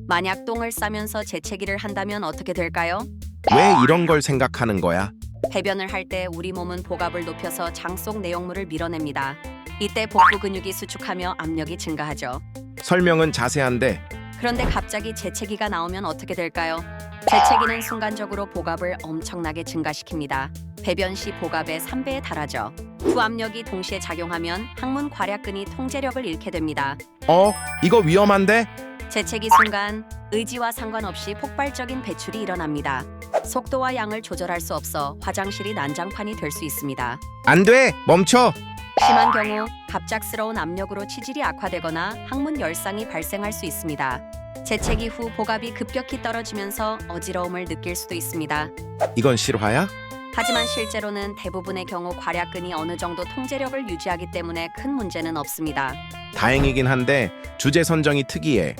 만약 똥을 싸면서 재채기를 한다면 어떻게 될까요? 왜 이런 걸 생각하는 거야? 배변을 할 때 우리 몸은 복압을 높여서 장 속 내용물을 밀어냅니다. 이때 복부 근육이 수축하며 압력이 증가하죠. 설명은 자세한데 그런데 갑자기 재채기가 나오면 어떻게 될까요? 재채기는 순간적으로 복압을 엄청나게 증가시킵니다. 배변 시 복압의 3배에 달하죠. 두 압력이 동시에 작용하면 항문 괄약근이 통제력을 잃게 됩니다. 이거 위험한데? 재채기 순간 의지와 상관없이 폭발적인 배출이 일어납니다. 속도와 양을 조절할 수 없어 화장실이 난장판이 될 수 있습니다. 안 돼! 멈춰! 심한 경우 갑작스러운 압력으로 치질이 악화되거나 항문 열상이 발생할 수 있습니다. 재채기 후 복압이 급격히 떨어지면서 어지러움을 느낄 수도 있습니다. 이건 실화야? 하지만 실제로는 대부분의 경우 괄약근이 어느 정도 통제력을 유지하기 때문에 큰 문제는 없습니다. 다행이긴 한데 주제 선정이 특이해.